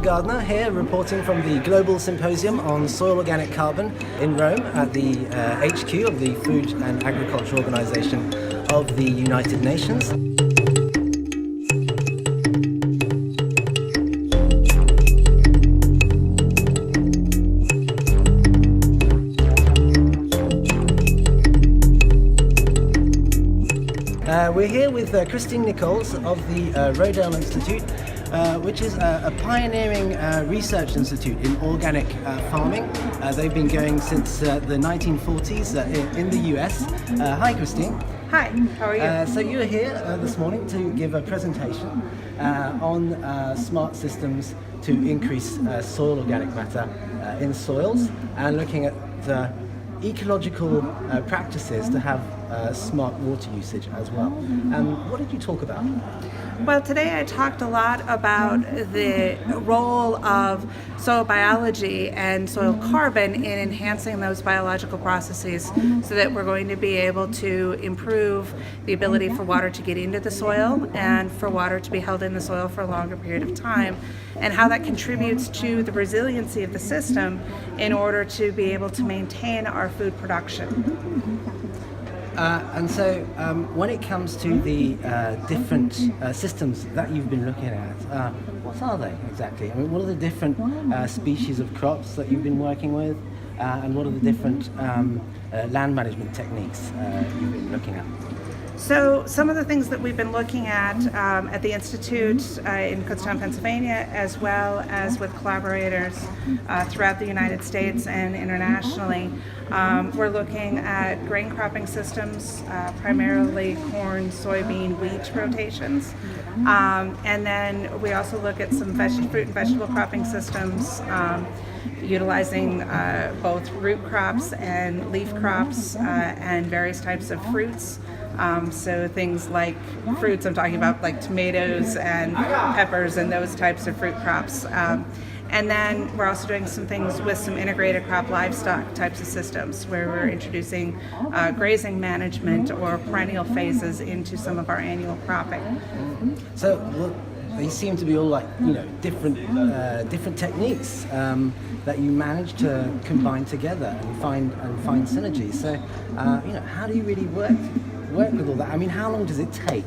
Gardiner here, reporting from the Global Symposium on Soil Organic Carbon in Rome at the HQ of the Food and Agriculture Organization of the United Nations. We're here with Kristine Nichols of the Rodale Institute, which is a pioneering research institute in organic farming. They've been going since the 1940s in the US. Hi, Kristine. Hi, how are you? So you're here this morning to give a presentation on smart systems to increase soil organic matter in soils and looking at ecological practices to have smart water usage as well. What did you talk about? Well, today I talked a lot about the role of soil biology and soil carbon in enhancing those biological processes so that we're going to be able to improve the ability for water to get into the soil and for water to be held in the soil for a longer period of time, and how that contributes to the resiliency of the system in order to be able to maintain our food production. And so when it comes to the different systems that you've been looking at, what are they exactly? I mean, what are the different species of crops that you've been working with, and what are the different land management techniques you've been looking at? So some of the things that we've been looking at the Institute in Kutztown, Pennsylvania, as well as with collaborators throughout the United States and internationally, we're looking at grain cropping systems, primarily corn, soybean, wheat rotations. And then we also look at some fruit and vegetable cropping systems, utilizing both root crops and leaf crops and various types of fruits. So things like fruits, I'm talking about like tomatoes and peppers and those types of fruit crops. And then we're also doing some things with some integrated crop livestock types of systems where we're introducing grazing management or perennial phases into some of our annual cropping. So they seem to be all like, different techniques that you manage to combine together and find synergy. So, how do you really work with all that? I mean, how long does it take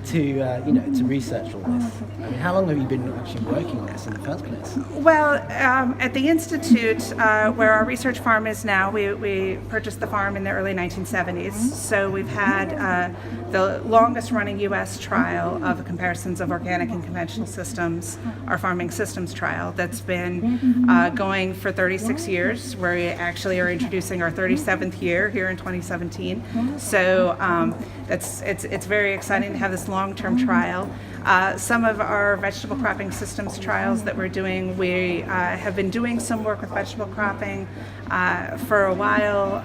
to research all this? I mean, how long have you been actually working on this in the first place? Well, at the Institute, where our research farm is now, we purchased the farm in the early 1970s. So we've had the longest running U.S. trial of comparisons of organic and conventional systems, our farming systems trial, that's been going for 36 years. We actually are introducing our 37th year here in 2017. So it's very exciting to have this long-term trial. Some of our vegetable cropping systems trials that we're doing, we have been doing some work with vegetable cropping for a while,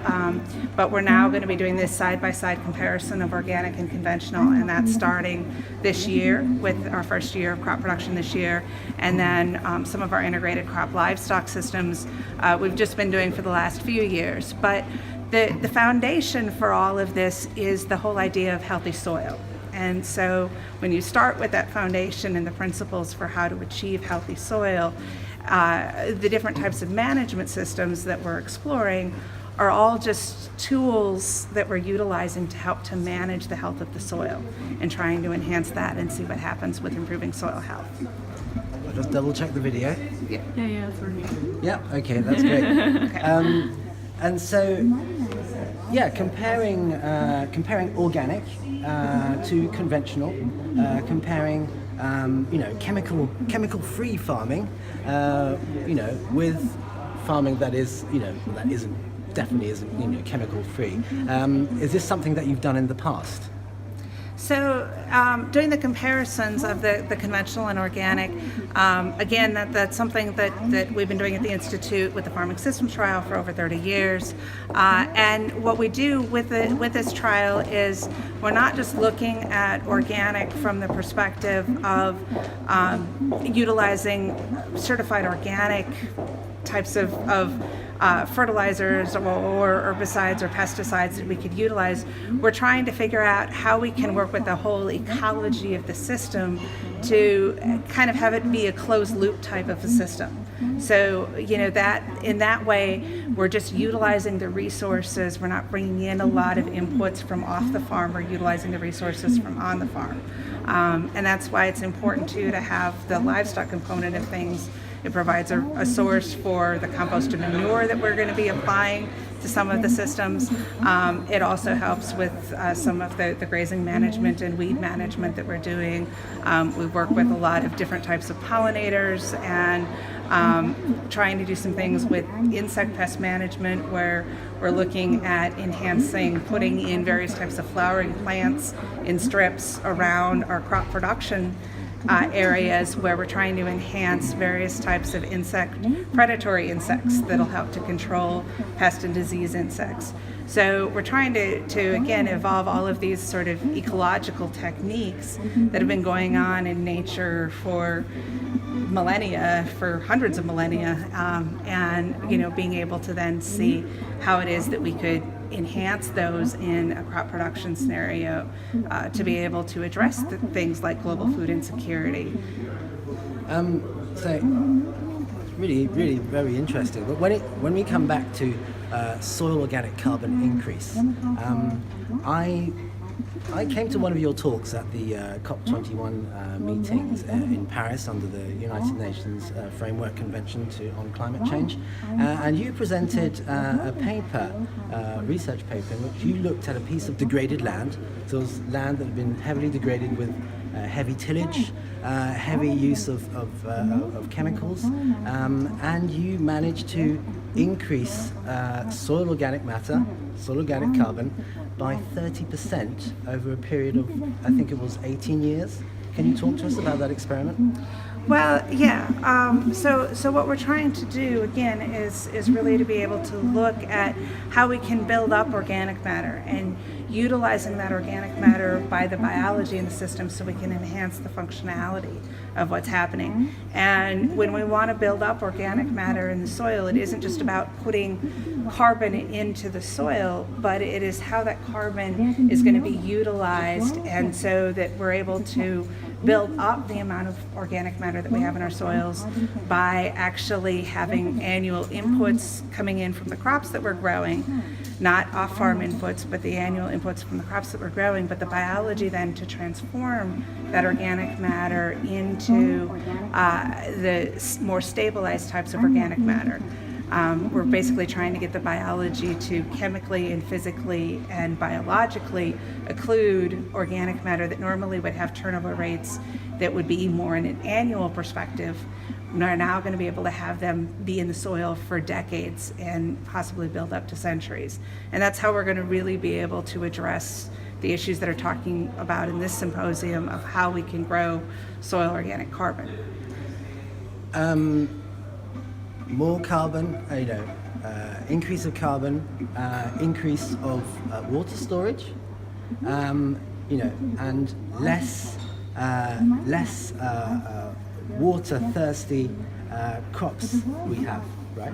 but we're now going to be doing this side-by-side comparison of organic and conventional, and that's starting this year with our first year of crop production this year. And then some of our integrated crop livestock systems we've just been doing for the last few years. But the foundation for all of this is the whole idea of healthy soil. And so when you start with that foundation and the principles for how to achieve healthy soil, the different types of management systems that we're exploring are all just tools that we're utilizing to help to manage the health of the soil and trying to enhance that and see what happens with improving soil health. I'll just double check the video. Yeah, that's working. Yeah, okay, that's great. Okay. And so, comparing organic to conventional, comparing chemical-free farming, with farming that definitely isn't chemical-free. Is this something that you've done in the past? So doing the comparisons of the conventional and organic, again, that's something that we've been doing at the Institute with the Farming Systems Trial for over 30 years. And what we do with this trial is we're not just looking at organic from the perspective of utilizing certified organic types of fertilizers or herbicides or pesticides that we could utilize. We're trying to figure out how we can work with the whole ecology of the system to kind of have it be a closed loop type of a system. So, that in that way, we're just utilizing the resources. We're not bringing in a lot of inputs from off the farm. We're utilizing the resources from on the farm. And that's why it's important, too, to have the livestock component of things. It provides a source for the compost and manure that we're going to be applying to some of the systems. It also helps with some of the grazing management and weed management that we're doing. We work with a lot of different types of pollinators and trying to do some things with insect pest management, where we're looking at enhancing, putting in various types of flowering plants in strips around our crop production areas, where we're trying to enhance various types of predatory insects that'll help to control pest and disease insects. So we're trying to again evolve all of these sort of ecological techniques that have been going on in nature for millennia, for hundreds of millennia, and being able to then see how it is that we could enhance those in a crop production scenario to be able to address things like global food insecurity. So really, really very interesting. But when we come back to soil organic carbon increase, I came to one of your talks at the COP21 meetings in Paris under the United Nations Framework Convention on Climate Change, and you presented a paper, research paper, in which you looked at a piece of degraded land. So it was land that had been heavily degraded with heavy tillage, heavy use of chemicals, and you managed to increase soil organic matter, soil organic carbon, by 30% over a period of, I think it was 18 years. Can you talk to us about that experiment? Well, yeah. So what we're trying to do again is really to be able to look at how we can build up organic matter and utilizing that organic matter by the biology in the system, so we can enhance the functionality of what's happening. And when we want to build up organic matter in the soil, it isn't just about putting carbon into the soil, but it is how that carbon is going to be utilized, and so that we're able to build up the amount of organic matter that we have in our soils by actually having annual inputs coming in from the crops that we're growing, not off-farm inputs, but the annual inputs from the crops that we're growing, but the biology then to transform that organic matter into the more stabilized types of organic matter. We're basically trying to get the biology to chemically and physically and biologically occlude organic matter that normally would have turnover rates that would be more in an annual perspective. We're now going to be able to have them be in the soil for decades and possibly build up to centuries. And that's how we're going to really be able to address the issues that are talking about in this symposium of how we can grow soil organic carbon. More carbon, increase of carbon, increase of water storage, and less water-thirsty crops we have, right?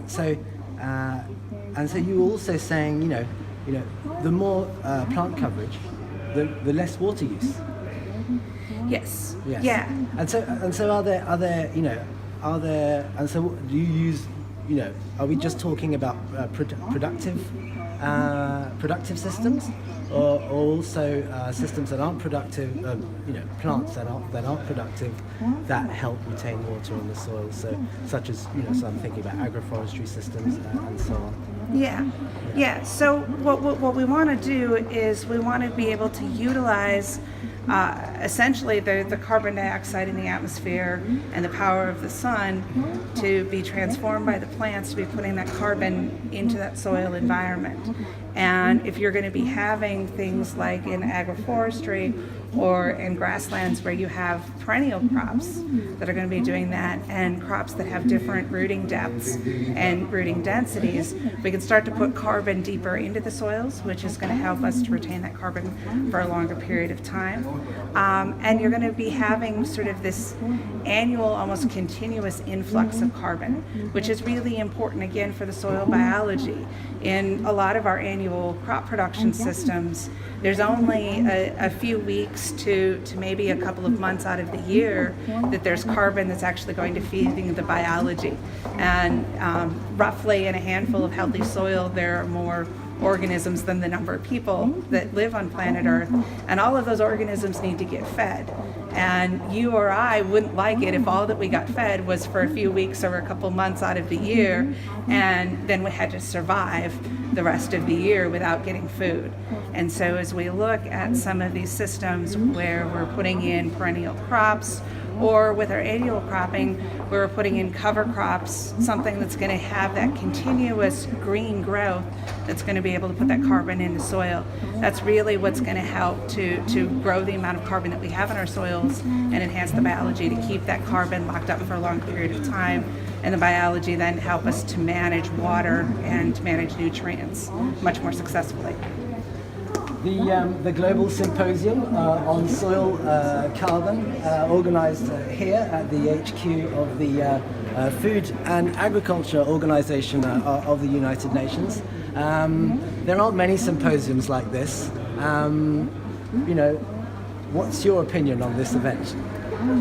So you're also saying, the more plant coverage, the less water use. Yes. Yeah. And so are there and so do you use, are we just talking about productive systems, or also systems that aren't productive, plants that aren't productive, that help retain water in the soil, so such as, so I'm thinking about agroforestry systems and so on. Yeah. So what we want to do is we want to be able to utilize essentially the carbon dioxide in the atmosphere and the power of the sun to be transformed by the plants to be putting that carbon into that soil environment. And if you're going to be having things like in agroforestry or in grasslands where you have perennial crops that are going to be doing that, and crops that have different rooting depths and rooting densities, we can start to put carbon deeper into the soils, which is going to help us to retain that carbon for a longer period of time. And you're going to be having sort of this annual, almost continuous influx of carbon, which is really important, again, for the soil biology. In a lot of our annual crop production systems, there's only a few weeks weeks to maybe a couple of months out of the year that there's carbon that's actually going to feeding the biology. And roughly in a handful of healthy soil, there are more organisms than the number of people that live on planet Earth, and all of those organisms need to get fed. And you or I wouldn't like it if all that we got fed was for a few weeks or a couple months out of the year, and then we had to survive the rest of the year without getting food. And so as we look at some of these systems where we're putting in perennial crops, or with our annual cropping, we're putting in cover crops, something that's going to have that continuous green growth that's going to be able to put that carbon into soil. That's really what's going to help to grow the amount of carbon that we have in our soils and enhance the biology to keep that carbon locked up for a long period of time. And the biology then help us to manage water and manage nutrients much more successfully. The Global Symposium on Soil Carbon, organized here at the HQ of the Food and Agriculture Organization of the United Nations. There aren't many symposiums like this. What's your opinion on this event?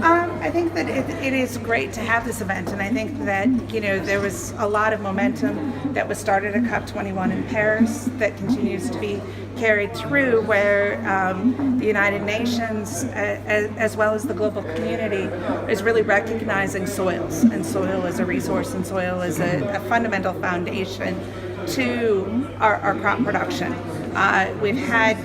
I think that it is great to have this event, and I think that there was a lot of momentum that was started at COP21 in Paris that continues to be carried through, where the United Nations, as well as the global community, is really recognizing soils, and soil as a resource, and soil as a fundamental foundation to our crop production. We've had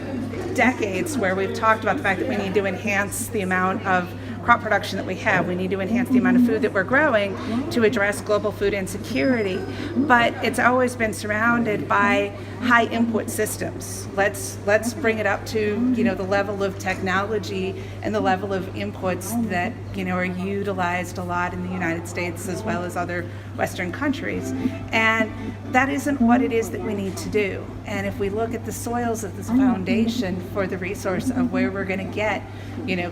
decades where we've talked about the fact that we need to enhance the amount of crop production that we have. We need to enhance the amount of food that we're growing to address global food insecurity. But it's always been surrounded by high input systems. Let's bring it up to the level of technology and the level of inputs that are utilized a lot in the United States as well as other Western countries. And that isn't what it is that we need to do. And if we look at the soils as the foundation for the resource of where we're going to get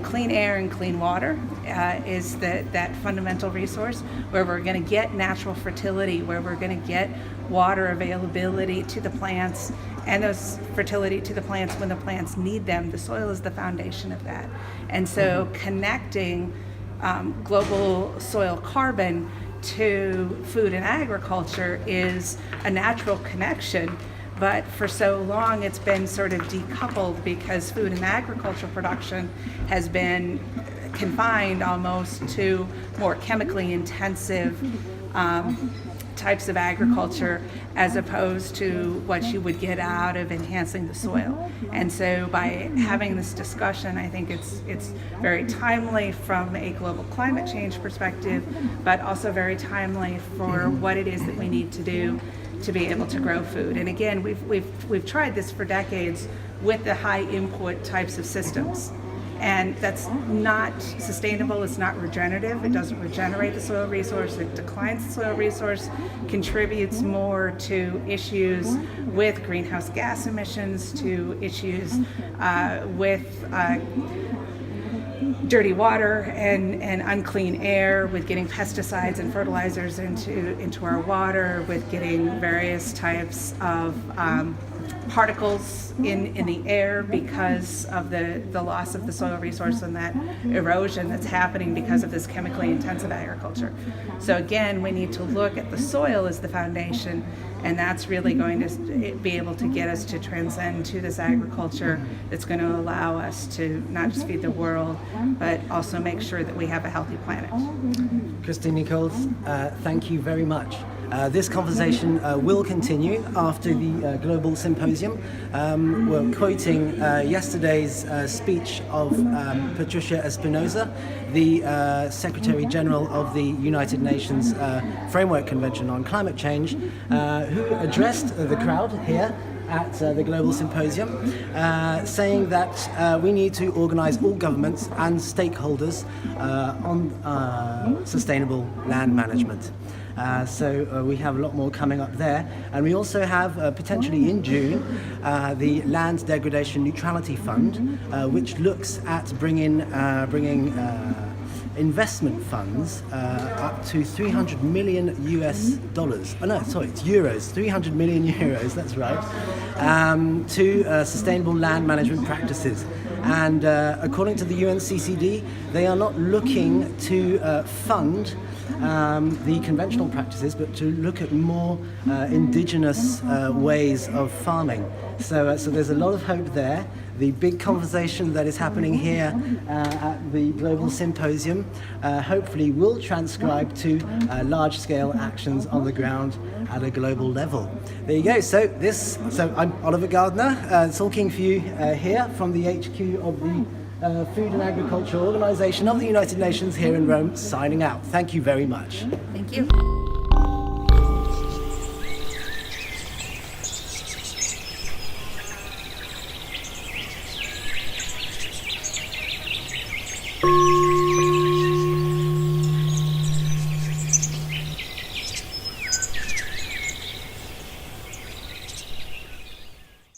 clean air and clean water, is that fundamental resource, where we're going to get natural fertility, where we're going to get water availability to the plants, and those fertility to the plants when the plants need them. The soil is the foundation of that. And so connecting global soil carbon to food and agriculture is a natural connection. But for so long, it's been sort of decoupled because food and agricultural production has been confined almost to more chemically intensive types of agriculture, as opposed to what you would get out of enhancing the soil. And so by having this discussion, I think it's very timely from a global climate change perspective, but also very timely for what it is that we need to do to be able to grow food. And again, we've tried this for decades with the high input types of systems. And that's not sustainable, it's not regenerative, it doesn't regenerate the soil resource, it declines the soil resource, contributes more to issues with greenhouse gas emissions, to issues with dirty water and unclean air, with getting pesticides and fertilizers into our water, with getting various types of particles in the air because of the loss of the soil resource and that erosion that's happening because of this chemically intensive agriculture. So again, we need to look at the soil as the foundation, and that's really going to be able to get us to transcend to this agriculture that's going to allow us to not just feed the world, but also make sure that we have a healthy planet. Kristine Nichols, thank you very much. This conversation will continue after the Global Symposium. We're quoting yesterday's speech of Patricia Espinosa, the Secretary General of the United Nations Framework Convention on Climate Change, who addressed the crowd here at the Global Symposium, saying that we need to organize all governments and stakeholders on sustainable land management. So we have a lot more coming up there, and we also have potentially in June the Land Degradation Neutrality Fund, which looks at bringing investment funds up to 300 million US dollars. Oh no, sorry, it's euros. 300 million euros. That's right. To sustainable land management practices. And according to the UNCCD, they are not looking to fund the conventional practices, but to look at more indigenous ways of farming. So there's a lot of hope there. The big conversation that is happening here at the Global Symposium hopefully will transcribe to large-scale actions on the ground at a global level. There you go. So I'm Oliver Gardiner, talking for you here from the HQ of the Food and Agriculture Organization of the United Nations here in Rome, signing out. Thank you very much. Thank you.